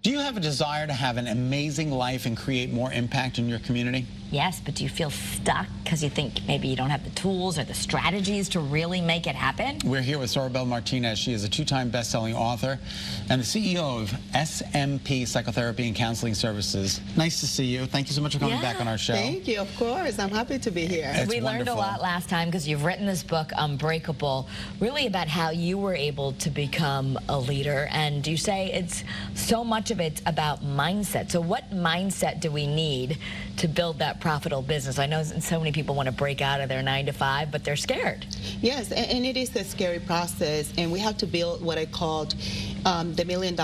Do you have a desire to have an amazing life and create more impact in your community? Yes, but do you feel stuck because you think maybe you don't have the tools or the strategies to really make it happen? We're here with Soribel Martinez. She is a two-time best-selling author and the CEO of SMP Psychotherapy and Counseling Services. Nice to see you. Thank you so much for coming back on our show. Thank you, of course. I'm happy to be here. We learned a lot last time because you've written this book, Unbreakable, really about how you were able to become a leader. And you say it's so much of it's about mindset. So what mindset do we need to build that profitable business? I know so many people want to break out of their 9-to-5, but they're scared. Yes, and it is a scary process, and we have to build what I called the $1 million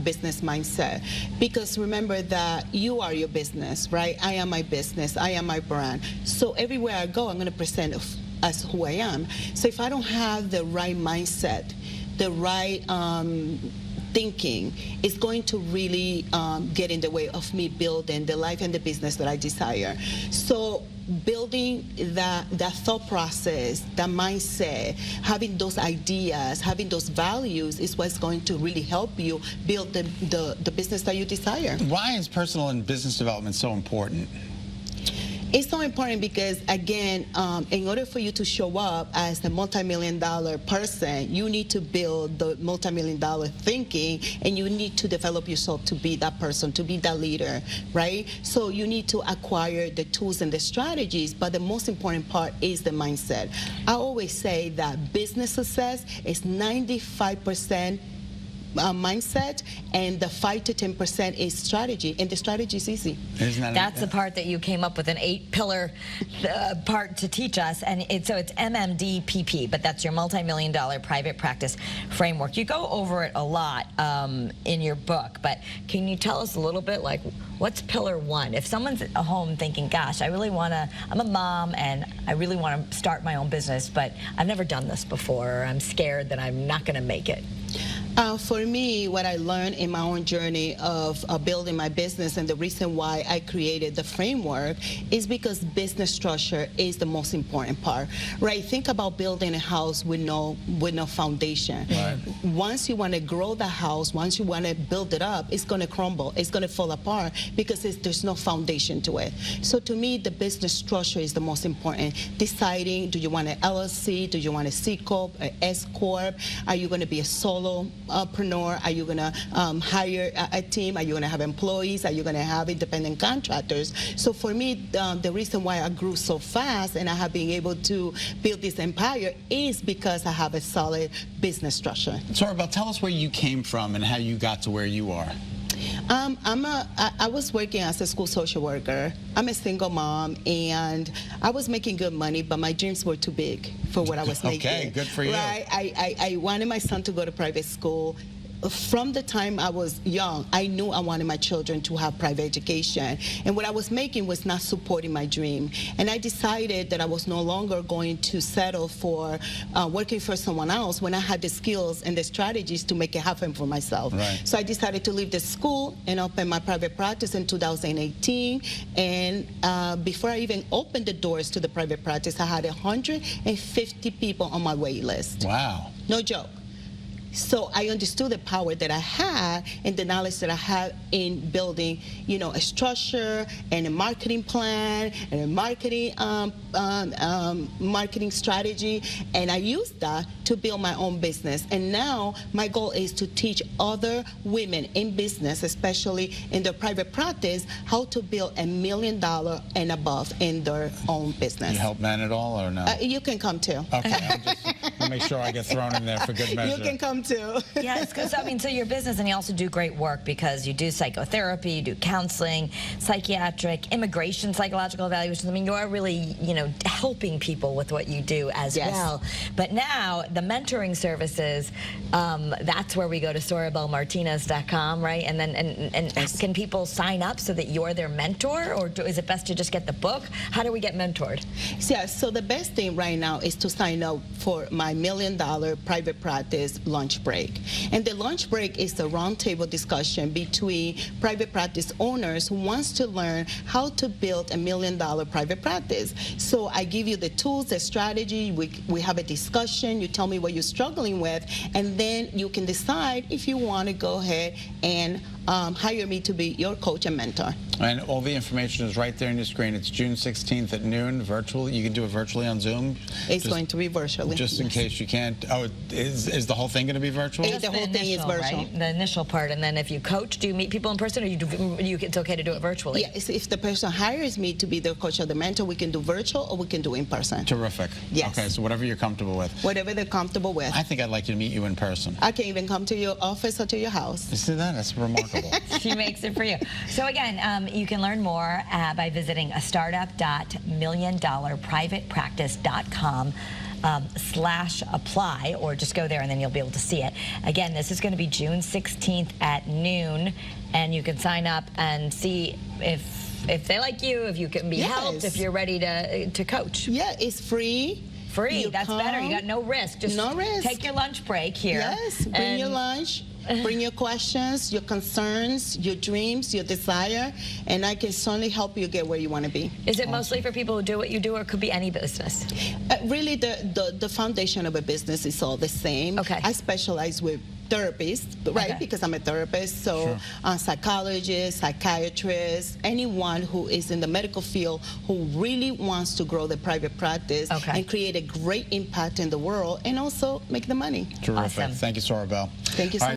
business mindset. Because remember that you are your business, right? I am my business. I am my brand. So everywhere I go, I'm going to present as who I am. So if I don't have the right mindset, the right thinking, is going to really get in the way of me building the life and the business that I desire. So building that thought process, that mindset, having those ideas, having those values is what's going to really help you build the business that you desire. Why is personal and business development so important? It's so important because, again, in order for you to show up as a multi-million-dollar person, you need to build the multi-million-dollar thinking, and you need to develop yourself to be that person, to be that leader, right? So you need to acquire the tools and the strategies, but the most important part is the mindset. I always say that business success is 95% mindset, and the 5 to 10% is strategy, and the strategy is easy. That's the part that you came up with, an 8-pillar part to teach us, and so it's MMDPP, but that's your multi-million-dollar private practice framework. You go over it a lot in your book, but can you tell us a little bit, like, what's pillar 1? If someone's at home thinking, gosh, I really want to, I'm a mom and I really want to start my own business, but I've never done this before, or I'm scared that I'm not going to make it. For me, what I learned in my own journey of building my business, and the reason why I created the framework, is because business structure is the most important part, right? Think about building a house with no foundation. Right. Once you want to grow the house, once you want to build it up, it's going to crumble, it's going to fall apart because there's no foundation to it. So to me, the business structure is the most important. Deciding, do you want an LLC, do you want a C Corp, an S Corp, are you going to be a solopreneur? Are you going to hire a team? Are you going to have employees? Are you going to have independent contractors? So for me, the reason why I grew so fast and I have been able to build this empire is because I have a solid business structure. Soribel, tell us where you came from and how you got to where you are. I was working as a school social worker. I'm a single mom, and I was making good money, but my dreams were too big for what I was making. Okay, good for you. Right? I wanted my son to go to private school. From the time I was young, I knew I wanted my children to have private education, and what I was making was not supporting my dream. And I decided that I was no longer going to settle for working for someone else when I had the skills and the strategies to make it happen for myself. Right. So I decided to leave the school and open my private practice in 2018. And before I even opened the doors to the private practice, I had 150 people on my wait list. Wow. No joke. So I understood the power that I had and the knowledge that I had in building, you know, a structure and a marketing plan and a marketing strategy, and I used that to build my own business. And now my goal is to teach other women in business, especially in their private practice, how to build $1 million and above in their own business. You help men at all or no? You can come too. Okay, I'll just make sure I get thrown in there for good measure. You can come too. Yes, because I mean, so your business, and you also do great work because you do psychotherapy, you do counseling, psychiatric, immigration, psychological evaluations. I mean, you are really, you know, helping people with what you do as well. But now the mentoring services, that's where we go to SoribelMartinez.com, right? And then can people sign up so that you're their mentor, or is it best to just get the book? How do we get mentored? Yeah, so the best thing right now is to sign up for my $1 million private practice lunch break. And the lunch break is a roundtable discussion between private practice owners who wants to learn how to build $1 million private practice. So I give you the tools, the strategy, we have a discussion, you tell me what you're struggling with, and then you can decide if you want to go ahead and hire me to be your coach and mentor. And all the information is right there on your screen. It's June 16th at noon, virtual. You can do it virtually on Zoom. It's going to be virtually. Just in case you can't. Oh, is the whole thing going to be virtual? The whole thing is virtual. Right? The initial part, and then if you coach, do you meet people in person, or it's okay to do it virtually? Yes, if the person hires me to be the coach or the mentor, we can do virtual or we can do in person. Terrific. Yes. Okay, so whatever you're comfortable with. Whatever they're comfortable with. I think I'd like to meet you in person. I can even come to your office or to your house. You see that? That's remarkable. She makes it for you. So again, you can learn more by visiting startup.milliondollarprivatepractice.com /apply, or just go there and then you'll be able to see it. Again, this is going to be June 16th at noon, and you can sign up and see if they like you, if you can be helped, if you're ready to coach. Yeah, it's free. Free, that's better. You got no risk. Just no risk. Take your lunch break here. Yes, bring your lunch. Bring your questions, your concerns, your dreams, your desire, and I can certainly help you get where you want to be. Is it mostly for people who do what you do, or it could be any business? Really, the foundation of a business is all the same. Okay. I specialize with therapists, right? Okay. Because I'm a therapist, so psychologists, psychiatrists, anyone who is in the medical field who really wants to grow their private practice and create a great impact in the world and also make the money. Terrific. Awesome. Thank you, Soribel. Thank you so much.